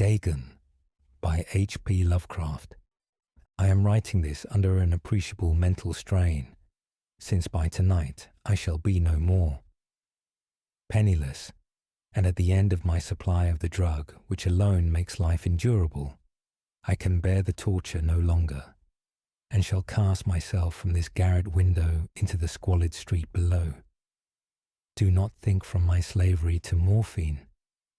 Dagon by H.P. Lovecraft. I am writing this under an appreciable mental strain, since by tonight I shall be no more. Penniless, and at the end of my supply of the drug which alone makes life endurable, I can bear the torture no longer, and shall cast myself from this garret window into the squalid street below. Do not think from my slavery to morphine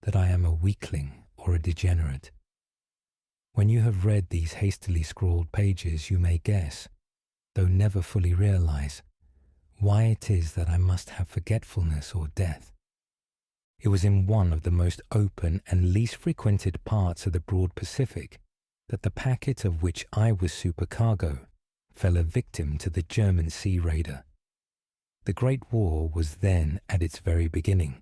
that I am a weakling or a degenerate. When you have read these hastily scrawled pages, you may guess, though never fully realize, why it is that I must have forgetfulness or death. It was in one of the most open and least frequented parts of the broad Pacific that the packet of which I was supercargo fell a victim to the German sea raider. The Great War was then at its very beginning,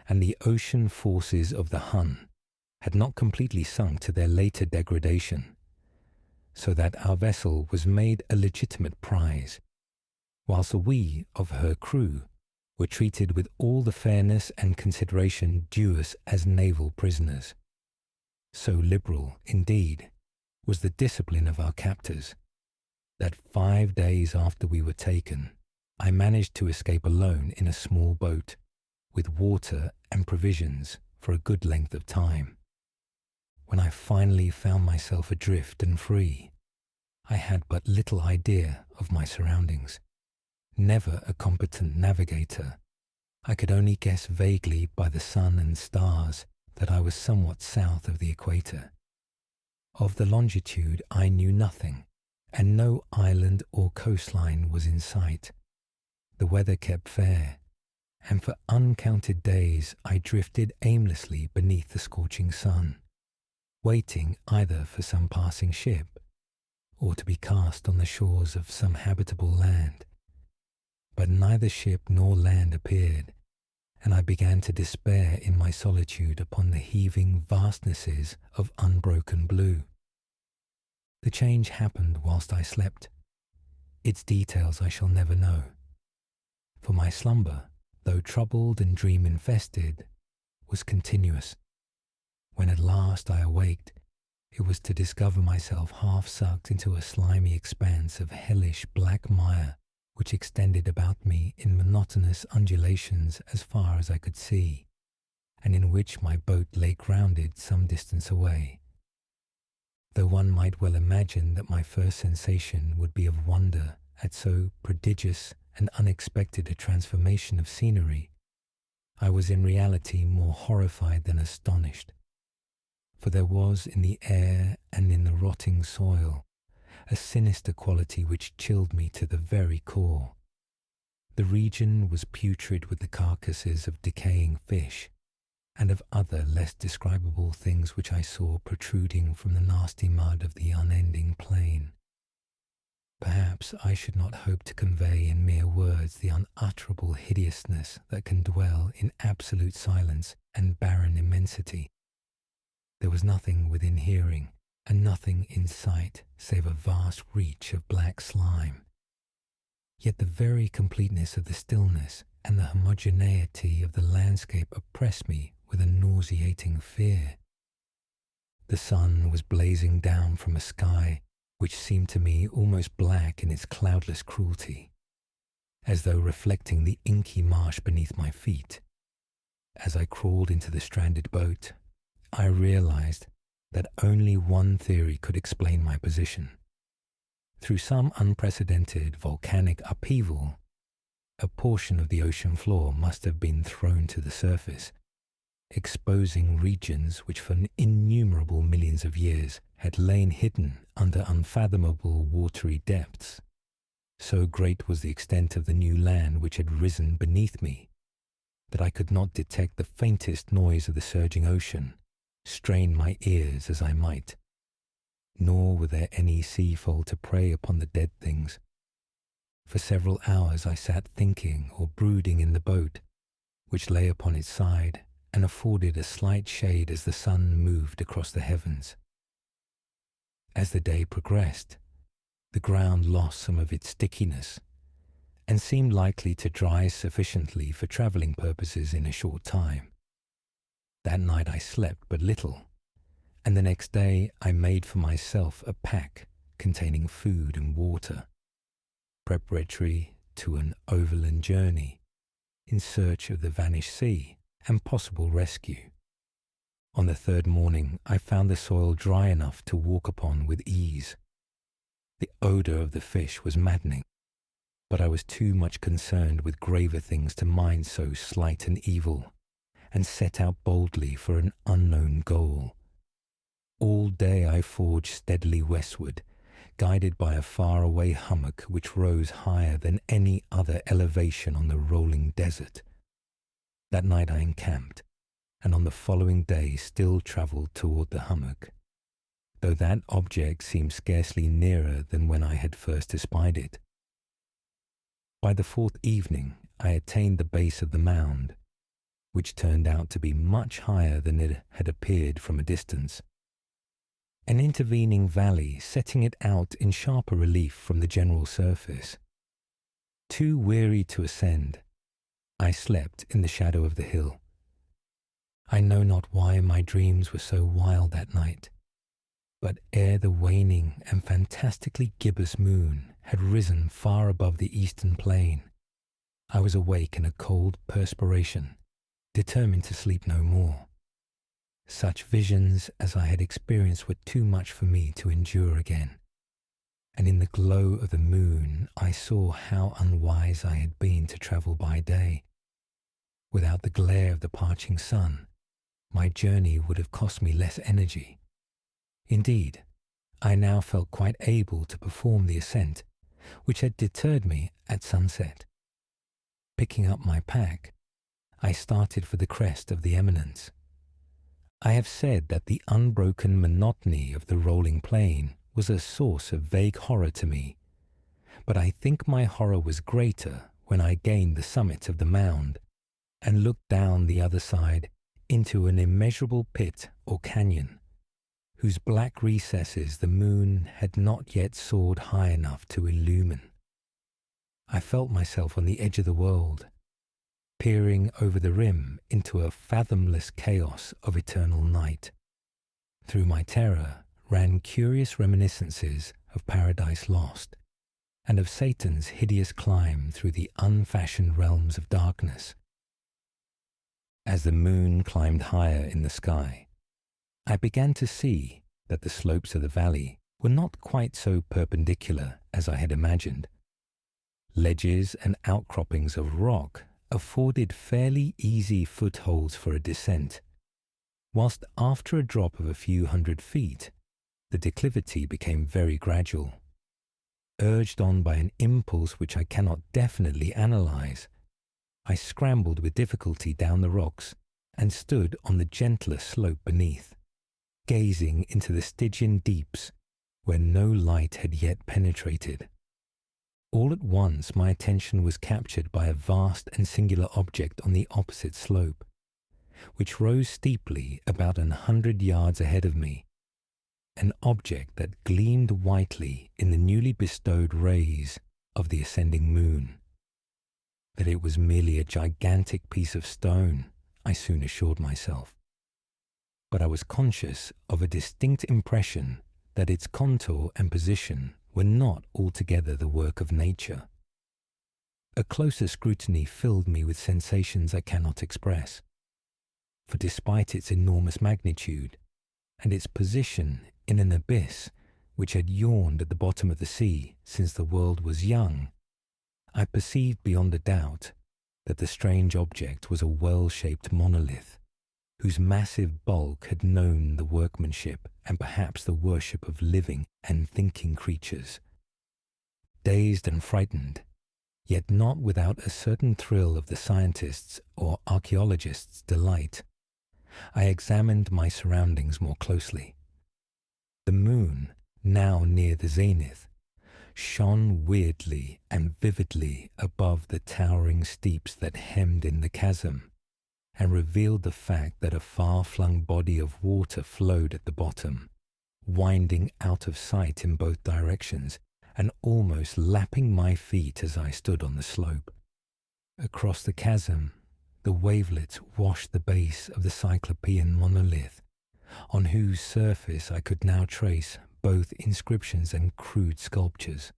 and the ocean forces of the Hun had not completely sunk to their later degradation, so that our vessel was made a legitimate prize, whilst we of her crew were treated with all the fairness and consideration due us as naval prisoners. So liberal, indeed, was the discipline of our captors, that 5 days after we were taken, I managed to escape alone in a small boat, with water and provisions for a good length of time. When I finally found myself adrift and free, I had but little idea of my surroundings. Never a competent navigator, I could only guess vaguely by the sun and stars that I was somewhat south of the equator. Of the longitude I knew nothing, and no island or coastline was in sight. The weather kept fair, and for uncounted days I drifted aimlessly beneath the scorching sun, waiting either for some passing ship or to be cast on the shores of some habitable land. But neither ship nor land appeared, and I began to despair in my solitude upon the heaving vastnesses of unbroken blue. The change happened whilst I slept. Its details I shall never know, for my slumber, though troubled and dream-infested, was continuous. When at last I awaked, it was to discover myself half sucked into a slimy expanse of hellish black mire which extended about me in monotonous undulations as far as I could see, and in which my boat lay grounded some distance away. Though one might well imagine that my first sensation would be of wonder at so prodigious and unexpected a transformation of scenery, I was in reality more horrified than astonished. For there was in the air and in the rotting soil a sinister quality which chilled me to the very core. The region was putrid with the carcasses of decaying fish and of other less describable things which I saw protruding from the nasty mud of the unending plain. Perhaps I should not hope to convey in mere words the unutterable hideousness that can dwell in absolute silence and barren immensity. There was nothing within hearing, and nothing in sight save a vast reach of black slime. Yet the very completeness of the stillness and the homogeneity of the landscape oppressed me with a nauseating fear. The sun was blazing down from a sky which seemed to me almost black in its cloudless cruelty, as though reflecting the inky marsh beneath my feet. As I crawled into the stranded boat, I realized that only one theory could explain my position. Through some unprecedented volcanic upheaval, a portion of the ocean floor must have been thrown to the surface, exposing regions which for innumerable millions of years had lain hidden under unfathomable watery depths. So great was the extent of the new land which had risen beneath me, that I could not detect the faintest noise of the surging ocean, strain my ears as I might. Nor were there any sea fowl to prey upon the dead things. For several hours I sat thinking or brooding in the boat, which lay upon its side and afforded a slight shade as the sun moved across the heavens. As the day progressed, the ground lost some of its stickiness, and seemed likely to dry sufficiently for travelling purposes in a short time. That night I slept but little, and the next day I made for myself a pack containing food and water, preparatory to an overland journey in search of the vanished sea and possible rescue. On the third morning, I found the soil dry enough to walk upon with ease. The odour of the fish was maddening, but I was too much concerned with graver things to mind so slight an evil, and set out boldly for an unknown goal. All day I forged steadily westward, guided by a far-away hummock which rose higher than any other elevation on the rolling desert. That night I encamped, and on the following day still travelled toward the hummock, though that object seemed scarcely nearer than when I had first espied it. By the fourth evening I attained the base of the mound, which turned out to be much higher than it had appeared from a distance. An intervening valley setting it out in sharper relief from the general surface. Too weary to ascend, I slept in the shadow of the hill. I know not why my dreams were so wild that night, but ere the waning and fantastically gibbous moon had risen far above the eastern plain, I was awake in a cold perspiration, determined to sleep no more. Such visions as I had experienced were too much for me to endure again, and in the glow of the moon I saw how unwise I had been to travel by day. Without the glare of the parching sun, my journey would have cost me less energy. Indeed, I now felt quite able to perform the ascent, which had deterred me at sunset. Picking up my pack, I started for the crest of the eminence. I have said that the unbroken monotony of the rolling plain was a source of vague horror to me, but I think my horror was greater when I gained the summit of the mound and looked down the other side into an immeasurable pit or canyon, whose black recesses the moon had not yet soared high enough to illumine. I felt myself on the edge of the world, peering over the rim into a fathomless chaos of eternal night. Through my terror ran curious reminiscences of Paradise Lost, and of Satan's hideous climb through the unfashioned realms of darkness. As the moon climbed higher in the sky, I began to see that the slopes of the valley were not quite so perpendicular as I had imagined. Ledges and outcroppings of rock afforded fairly easy footholds for a descent, whilst after a drop of a few hundred feet, the declivity became very gradual. Urged on by an impulse which I cannot definitely analyze, I scrambled with difficulty down the rocks and stood on the gentler slope beneath, gazing into the Stygian deeps where no light had yet penetrated. All at once my attention was captured by a vast and singular object on the opposite slope, which rose steeply about 100 yards ahead of me, an object that gleamed whitely in the newly bestowed rays of the ascending moon. That it was merely a gigantic piece of stone, I soon assured myself, but I was conscious of a distinct impression that its contour and position were not altogether the work of nature. A closer scrutiny filled me with sensations I cannot express, for despite its enormous magnitude and its position in an abyss which had yawned at the bottom of the sea since the world was young, I perceived beyond a doubt that the strange object was a well-shaped monolith, whose massive bulk had known the workmanship and perhaps the worship of living and thinking creatures. Dazed and frightened, yet not without a certain thrill of the scientist's or archaeologist's delight, I examined my surroundings more closely. The moon, now near the zenith, shone weirdly and vividly above the towering steeps that hemmed in the chasm, and revealed the fact that a far-flung body of water flowed at the bottom, winding out of sight in both directions and almost lapping my feet as I stood on the slope. Across the chasm, the wavelets washed the base of the Cyclopean monolith, on whose surface I could now trace both inscriptions and crude sculptures.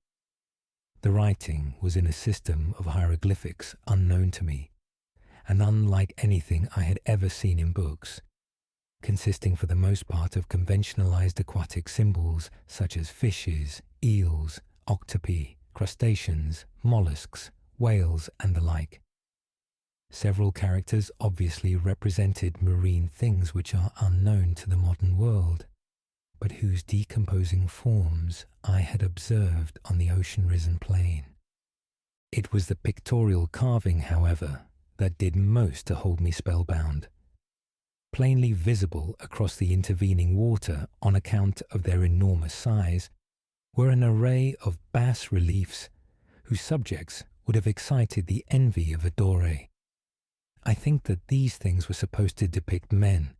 The writing was in a system of hieroglyphics unknown to me, and unlike anything I had ever seen in books, consisting for the most part of conventionalized aquatic symbols such as fishes, eels, octopi, crustaceans, mollusks, whales, and the like. Several characters obviously represented marine things which are unknown to the modern world, but whose decomposing forms I had observed on the ocean-risen plain. It was the pictorial carving, however, that did most to hold me spellbound. Plainly visible across the intervening water on account of their enormous size were an array of bas-reliefs whose subjects would have excited the envy of a Doré. I think that these things were supposed to depict men,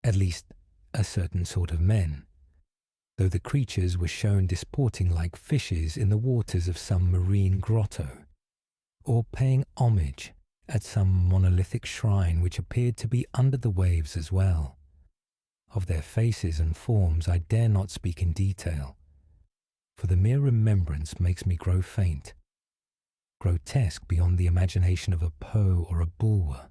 at least a certain sort of men, though the creatures were shown disporting like fishes in the waters of some marine grotto, or paying homage at some monolithic shrine which appeared to be under the waves as well. Of their faces and forms I dare not speak in detail, for the mere remembrance makes me grow faint. Grotesque beyond the imagination of a Poe or a Bulwer,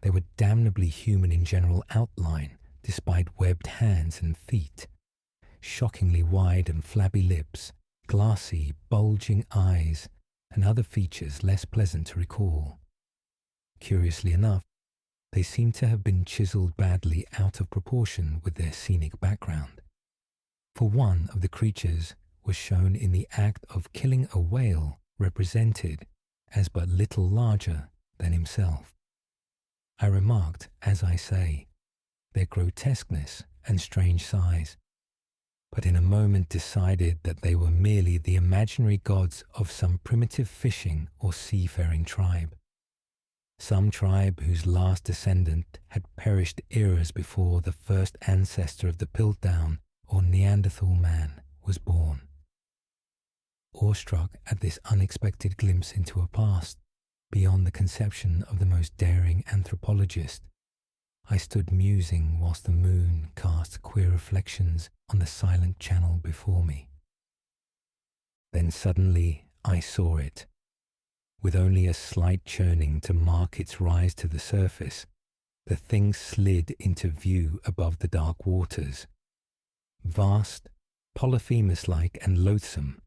they were damnably human in general outline, despite webbed hands and feet, shockingly wide and flabby lips, glassy, bulging eyes, and other features less pleasant to recall. Curiously enough, they seem to have been chiseled badly out of proportion with their scenic background, for one of the creatures was shown in the act of killing a whale represented as but little larger than himself. I remarked, as I say, their grotesqueness and strange size, but in a moment decided that they were merely the imaginary gods of some primitive fishing or seafaring tribe. Some tribe whose last descendant had perished eras before the first ancestor of the Piltdown or Neanderthal man was born. Awestruck at this unexpected glimpse into a past beyond the conception of the most daring anthropologist, I stood musing whilst the moon cast queer reflections on the silent channel before me. Then suddenly I saw it. With only a slight churning to mark its rise to the surface, the thing slid into view above the dark waters. Vast, Polyphemus-like and loathsome,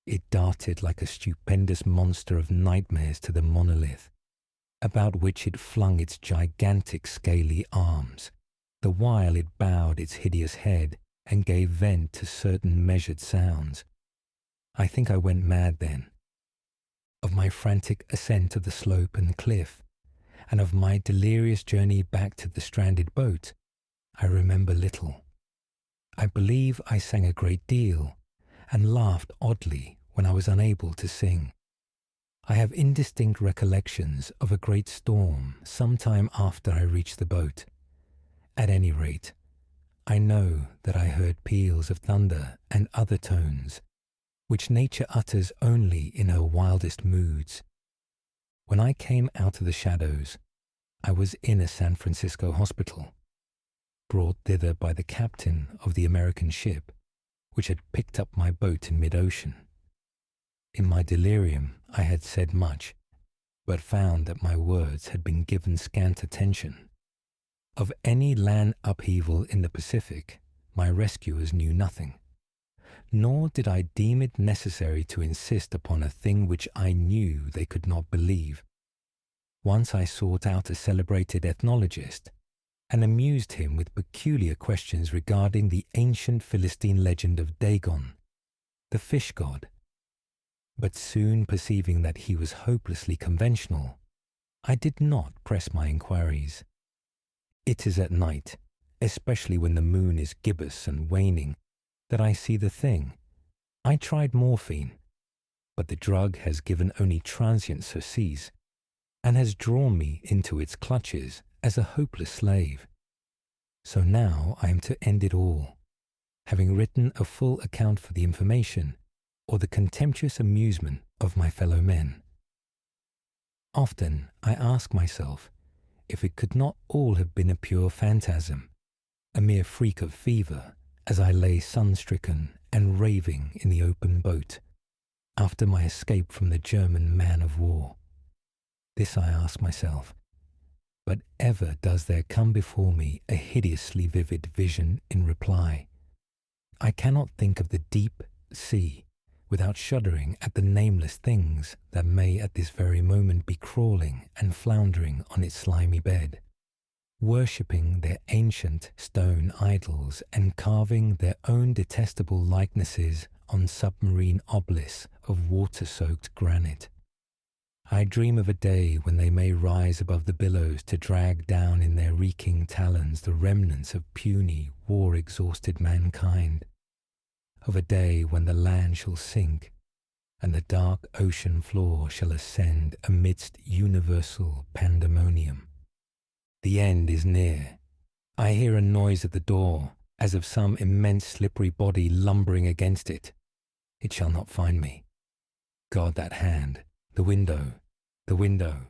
it darted like a stupendous monster of nightmares to the monolith, about which it flung its gigantic scaly arms, the while it bowed its hideous head and gave vent to certain measured sounds. I think I went mad then. Of my frantic ascent of the slope and cliff, and of my delirious journey back to the stranded boat, I remember little. I believe I sang a great deal, and laughed oddly when I was unable to sing. I have indistinct recollections of a great storm some time after I reached the boat. At any rate, I know that I heard peals of thunder and other tones, which nature utters only in her wildest moods. When I came out of the shadows, I was in a San Francisco hospital, brought thither by the captain of the American ship, which had picked up my boat in mid-ocean. In my delirium I had said much, but found that my words had been given scant attention. Of any land upheaval in the Pacific, my rescuers knew nothing, nor did I deem it necessary to insist upon a thing which I knew they could not believe. Once I sought out a celebrated ethnologist, and amused him with peculiar questions regarding the ancient Philistine legend of Dagon, the fish god. But soon perceiving that he was hopelessly conventional, I did not press my inquiries. It is at night, especially when the moon is gibbous and waning, that I see the thing. I tried morphine, but the drug has given only transient surcease, and has drawn me into its clutches as a hopeless slave. So now I am to end it all, having written a full account for the information or the contemptuous amusement of my fellow men. Often I ask myself if it could not all have been a pure phantasm, a mere freak of fever, as I lay sun-stricken and raving in the open boat, after my escape from the German man-of-war? This I ask myself, but ever does there come before me a hideously vivid vision in reply. I cannot think of the deep sea without shuddering at the nameless things that may at this very moment be crawling and floundering on its slimy bed, worshipping their ancient stone idols and carving their own detestable likenesses on submarine obelisks of water-soaked granite. I dream of a day when they may rise above the billows to drag down in their reeking talons the remnants of puny, war-exhausted mankind, of a day when the land shall sink and the dark ocean floor shall ascend amidst universal pandemonium. The end is near. I hear a noise at the door, as of some immense slippery body lumbering against it. It shall not find me. God, that hand! The window! The window!